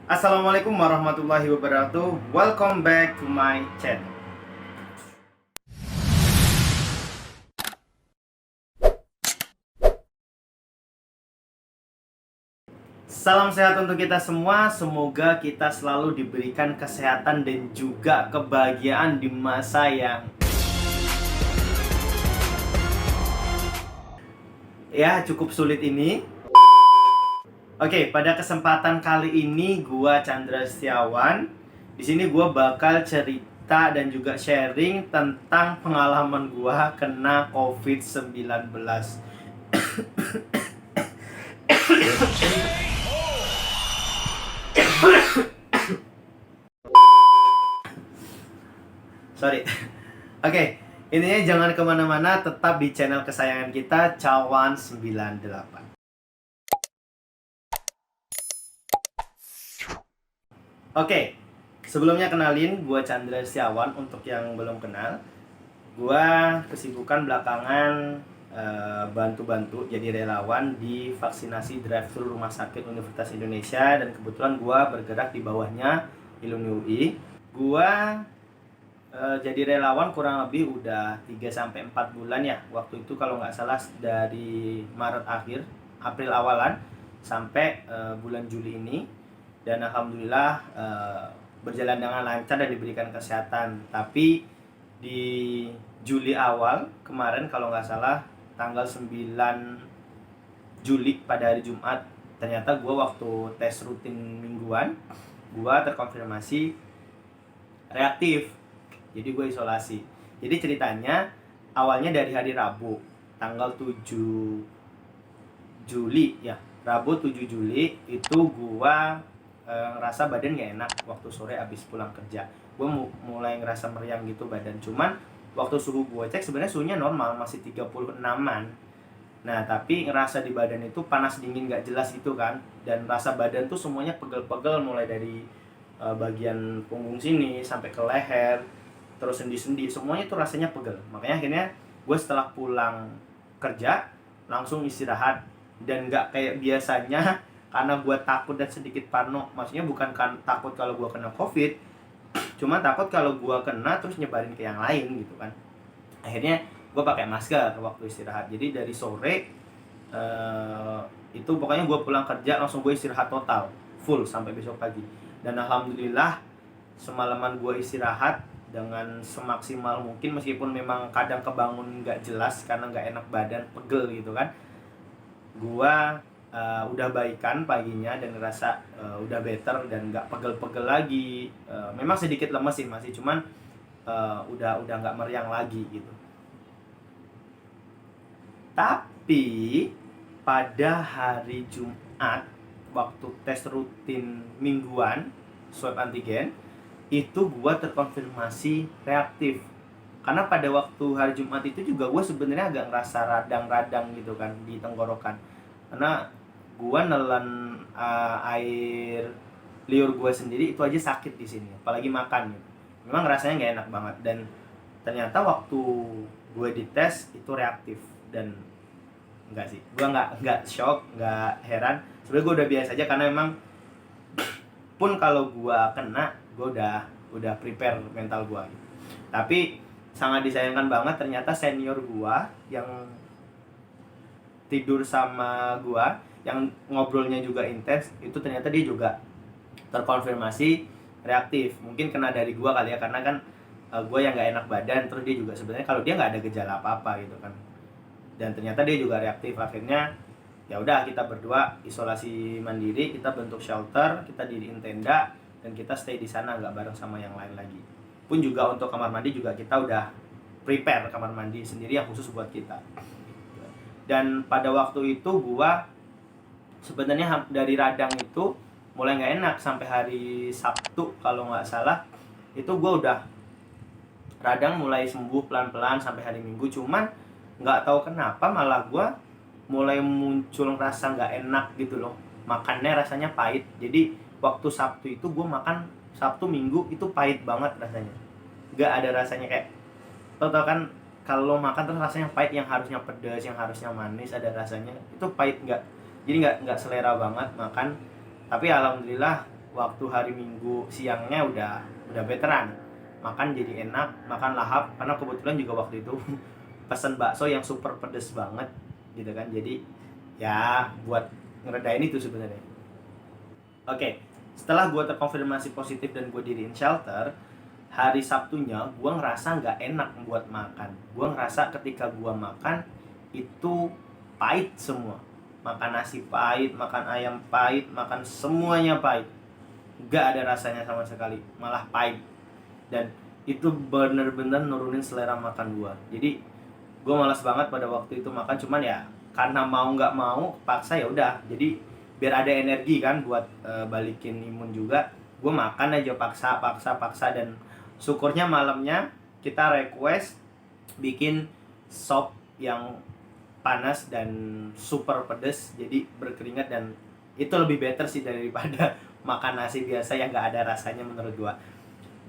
Assalamualaikum warahmatullahi wabarakatuh. Welcome back to my channel. Salam sehat untuk kita semua. Semoga kita selalu diberikan kesehatan dan juga kebahagiaan di masa yang cukup sulit ini. Oke, pada kesempatan kali ini gua Chandra Setiawan. Di sini gua bakal cerita dan juga sharing tentang pengalaman gua kena COVID-19. Sorry. Oke, intinya jangan kemana-mana, tetap di channel kesayangan kita, Cawan 98. Oke, sebelumnya kenalin, gue Chandra Setiawan. Untuk yang belum kenal, gue kesibukan belakangan bantu-bantu jadi relawan di vaksinasi drive-thru Rumah Sakit Universitas Indonesia. Dan kebetulan gue bergerak di bawahnya Iluni UI. Gue jadi relawan kurang lebih udah 3-4 bulan ya. Waktu itu kalau nggak salah dari Maret akhir, April awalan sampai bulan Juli ini. Dan alhamdulillah berjalan dengan lancar dan diberikan kesehatan. Tapi di Juli awal kemarin kalau nggak salah tanggal 9 Juli pada hari Jumat, ternyata gue waktu tes rutin mingguan gue terkonfirmasi reaktif. Jadi gue isolasi. Jadi ceritanya awalnya dari hari Rabu tanggal 7 Juli ya. Rabu 7 Juli itu gue ngerasa badan gak enak waktu sore abis pulang kerja. Gue mulai ngerasa meriang gitu badan. Cuman waktu suhu gue cek sebenarnya suhunya normal, masih 36-an. Nah tapi ngerasa di badan itu panas dingin gak jelas gitu kan. Dan rasa badan tuh semuanya pegel-pegel, mulai dari bagian punggung sini sampai ke leher, terus sendi-sendi, semuanya tuh rasanya pegel. Makanya akhirnya gue setelah pulang kerja langsung istirahat. Dan gak kayak biasanya, karena gue takut dan sedikit parno. Maksudnya bukan kan takut kalau gue kena covid, cuma takut kalau gue kena terus nyebarin ke yang lain gitu kan. Akhirnya gue pakai masker waktu istirahat. Jadi dari sore itu pokoknya gue pulang kerja langsung gue istirahat total full sampai besok pagi. Dan alhamdulillah semalaman gue istirahat dengan semaksimal mungkin, meskipun memang kadang kebangun nggak jelas karena nggak enak badan, pegel gitu kan. Gue udah baikan paginya dan ngerasa udah better dan nggak pegel-pegel lagi. Memang sedikit lemes sih masih, cuman udah nggak meriang lagi gitu. Tapi pada hari Jumat waktu tes rutin mingguan swab antigen itu gue terkonfirmasi reaktif. Karena pada waktu hari Jumat itu juga gue sebenarnya agak ngerasa radang-radang gitu kan di tenggorokan. Karena gue nelen air liur gue sendiri itu aja sakit di sini, apalagi makan gitu. Memang rasanya nggak enak banget. Dan ternyata waktu gue dites itu reaktif. Dan enggak sih, gue nggak shock, nggak heran. Sebenarnya gue udah biasa aja, karena memang pun kalau gue kena, gue udah prepare mental gue gitu. Tapi sangat disayangkan banget, ternyata senior gue yang tidur sama gue, yang ngobrolnya juga intens, itu ternyata dia juga terkonfirmasi reaktif. Mungkin kena dari gue kali ya, karena kan gue yang nggak enak badan, terus dia juga sebenarnya kalau dia nggak ada gejala apa-apa gitu kan. Dan ternyata dia juga reaktif. Akhirnya ya udah, kita berdua isolasi mandiri, kita bentuk shelter, kita diriin tenda, dan kita stay di sana, nggak bareng sama yang lain lagi. Pun juga untuk kamar mandi juga kita udah prepare kamar mandi sendiri yang khusus buat kita. Dan pada waktu itu gua sebenarnya dari radang itu mulai nggak enak sampai hari Sabtu kalau nggak salah, itu gua udah radang mulai sembuh pelan-pelan sampai hari Minggu. Cuman nggak tahu kenapa malah gua mulai muncul rasa nggak enak gitu loh. Makannya rasanya pahit. Jadi waktu Sabtu itu gue makan, Sabtu Minggu itu pahit banget rasanya. Nggak ada rasanya kayak, tau kan kalau makan terus rasanya pahit, yang harusnya pedas, yang harusnya manis, ada rasanya itu pahit. Nggak, jadi nggak selera banget makan. Tapi alhamdulillah waktu hari Minggu siangnya udah veteran, makan jadi enak, makan lahap, karena kebetulan juga waktu itu pesan bakso yang super pedes banget gitu kan. Jadi ya buat ngeredain itu sebenarnya. Oke, setelah gue terkonfirmasi positif dan gue diriin shelter, hari Sabtunya gue ngerasa nggak enak buat makan. Gue ngerasa ketika gue makan itu pahit semua. Makan nasi pahit, makan ayam pahit, makan semuanya pahit. Nggak ada rasanya sama sekali, malah pahit. Dan itu bener-bener nurunin selera makan gue. Jadi gue malas banget pada waktu itu makan, cuman ya karena mau nggak mau paksa ya udah. Jadi biar ada energi kan buat balikin imun juga, gue makan aja paksa. Dan syukurnya malamnya kita request bikin sop yang panas dan super pedes, jadi berkeringat, dan itu lebih better sih daripada makan nasi biasa yang nggak ada rasanya menurut gue.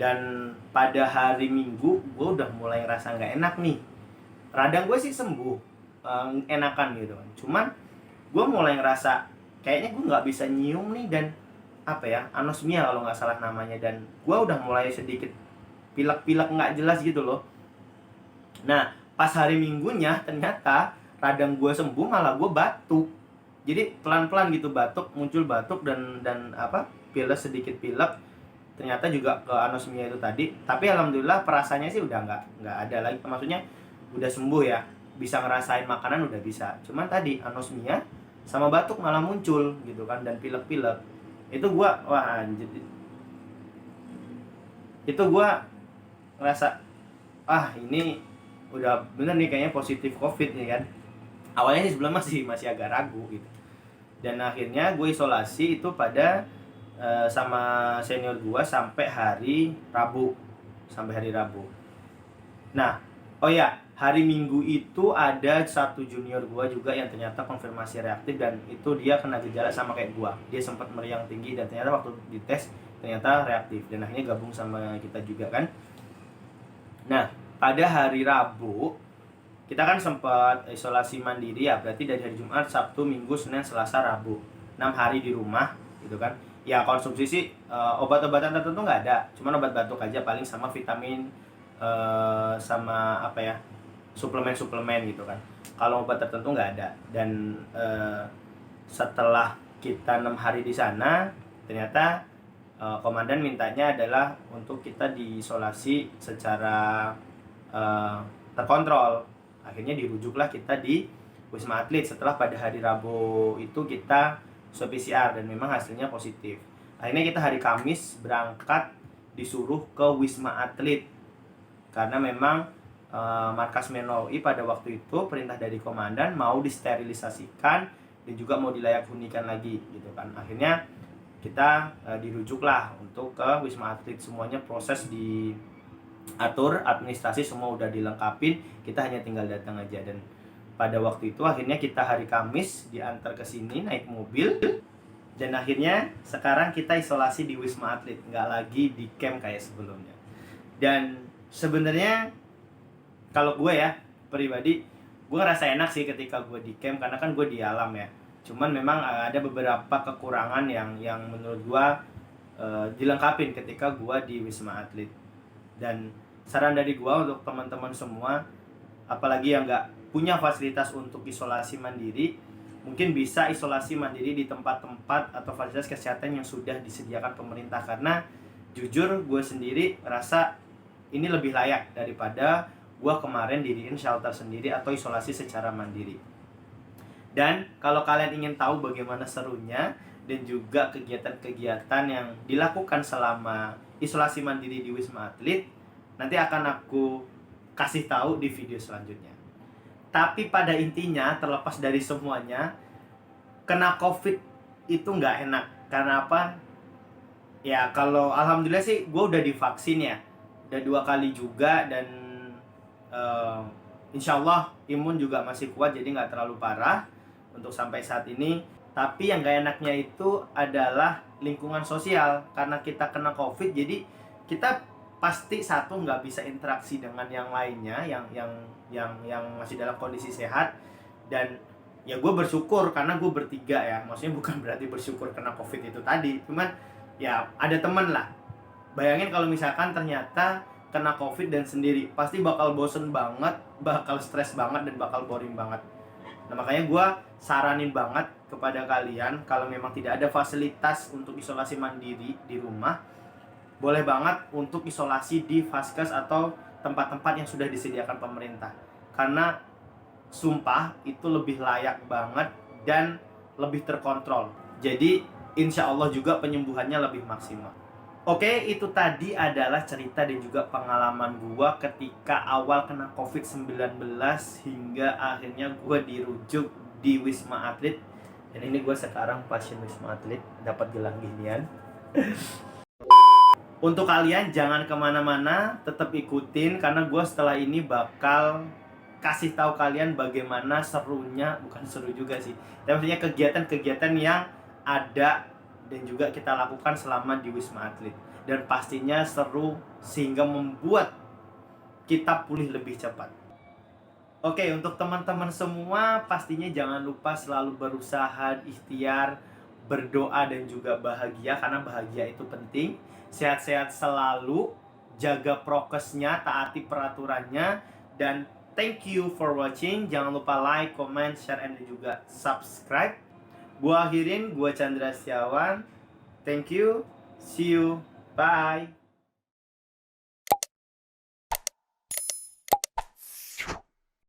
Dan pada hari Minggu gue udah mulai rasa nggak enak nih. Radang gue sih sembuh, enakan gitu kan. Cuman gue mulai ngerasa kayaknya gue nggak bisa nyium nih, dan apa ya, anosmia kalau nggak salah namanya. Dan gue udah mulai sedikit pilek-pilek nggak jelas gitu loh. Nah pas hari Minggunya ternyata radang gue sembuh, malah gue batuk. Jadi pelan-pelan gitu batuk, muncul batuk dan apa, pilek, sedikit pilek. Ternyata juga ke anosmia itu tadi. Tapi alhamdulillah perasaannya sih udah nggak ada lagi, maksudnya udah sembuh ya, bisa ngerasain makanan udah bisa. Cuman tadi anosmia sama batuk malah muncul gitu kan, dan pilek-pilek. Itu gua wah anjir. Itu gua ngerasa ini udah bener nih kayaknya positif COVID nih kan. Awalnya sih sebelum masih agak ragu gitu. Dan akhirnya gue isolasi itu pada sama senior gue sampai hari Rabu. Nah, oh ya, hari Minggu itu ada satu junior gue juga yang ternyata konfirmasi reaktif, dan itu dia kena gejala sama kayak gue. Dia sempat meriang tinggi dan ternyata waktu dites ternyata reaktif, dan akhirnya gabung sama kita juga kan. Nah, pada hari Rabu kita kan sempat isolasi mandiri ya, berarti dari hari Jumat, Sabtu, Minggu, Senin, Selasa, Rabu, 6 hari di rumah gitu kan. Ya konsumsi sih obat-obatan tertentu nggak ada, cuman obat batuk aja paling, sama vitamin, sama apa ya, suplemen gitu kan. Kalau obat tertentu nggak ada. Dan setelah kita 6 hari di sana, ternyata komandan mintanya adalah untuk kita diisolasi secara terkontrol. Akhirnya dirujuklah kita di Wisma Atlet setelah pada hari Rabu itu kita swab PCR dan memang hasilnya positif. Akhirnya kita hari Kamis berangkat, disuruh ke Wisma Atlet karena memang markas Menoi pada waktu itu perintah dari komandan mau disterilisasikan dan juga mau dilayak hunikan lagi gitu kan. Akhirnya kita dirujuklah untuk ke Wisma Atlet. Semuanya proses diatur, administrasi semua udah dilengkapin, kita hanya tinggal datang aja. Dan pada waktu itu akhirnya kita hari Kamis diantar ke sini naik mobil, dan akhirnya sekarang kita isolasi di Wisma Atlet, nggak lagi di camp kayak sebelumnya. Dan sebenarnya kalau gue ya pribadi, gue ngerasa enak sih ketika gue di camp, karena kan gue di alam ya. Cuman memang ada beberapa kekurangan yang menurut gue dilengkapin ketika gue di Wisma Atlet. Dan saran dari gue untuk teman-teman semua, apalagi yang nggak punya fasilitas untuk isolasi mandiri, mungkin bisa isolasi mandiri di tempat-tempat atau fasilitas kesehatan yang sudah disediakan pemerintah. Karena jujur gue sendiri rasa ini lebih layak daripada gue kemarin diriin shelter sendiri atau isolasi secara mandiri. Dan kalau kalian ingin tahu bagaimana serunya dan juga kegiatan-kegiatan yang dilakukan selama isolasi mandiri di Wisma Atlet, nanti akan aku kasih tahu di video selanjutnya. Tapi pada intinya, terlepas dari semuanya, kena COVID itu nggak enak. Karena apa? Ya kalau alhamdulillah sih gue udah divaksin ya, udah 2 kali juga, dan insya Allah imun juga masih kuat, jadi nggak terlalu parah untuk sampai saat ini. Tapi yang gak enaknya itu adalah lingkungan sosial. Karena kita kena COVID, jadi kita pasti satu nggak bisa interaksi dengan yang lainnya yang masih dalam kondisi sehat. Dan ya gue bersyukur karena gue bertiga ya, maksudnya bukan berarti bersyukur kena COVID itu tadi, cuman ya ada temen lah. Bayangin kalau misalkan ternyata kena COVID dan sendiri, pasti bakal bosen banget, bakal stres banget, dan bakal boring banget. Nah makanya gue saranin banget kepada kalian, kalau memang tidak ada fasilitas untuk isolasi mandiri di rumah, boleh banget untuk isolasi di vaskes atau tempat-tempat yang sudah disediakan pemerintah. Karena sumpah itu lebih layak banget dan lebih terkontrol. Jadi insya Allah juga penyembuhannya lebih maksimal. Oke, itu tadi adalah cerita dan juga pengalaman gua ketika awal kena COVID-19 hingga akhirnya gua dirujuk di Wisma Atlet. Dan ini gua sekarang pasien Wisma Atlet, dapat gelang ginian. Untuk kalian jangan kemana-mana, tetap ikutin karena gua setelah ini bakal kasih tahu kalian bagaimana serunya, bukan seru juga sih, tapi maksudnya kegiatan-kegiatan yang ada dan juga kita lakukan selama di Wisma Atlet, dan pastinya seru sehingga membuat kita pulih lebih cepat. Oke, untuk teman-teman semua pastinya jangan lupa selalu berusaha, ikhtiar, berdoa dan juga bahagia, karena bahagia itu penting. Sehat-sehat selalu, jaga prokesnya, taati peraturannya, dan thank you for watching. Jangan lupa like, comment, share, and juga subscribe. Gua akhirin, gua Chandra Setiawan. Thank you. See you. Bye.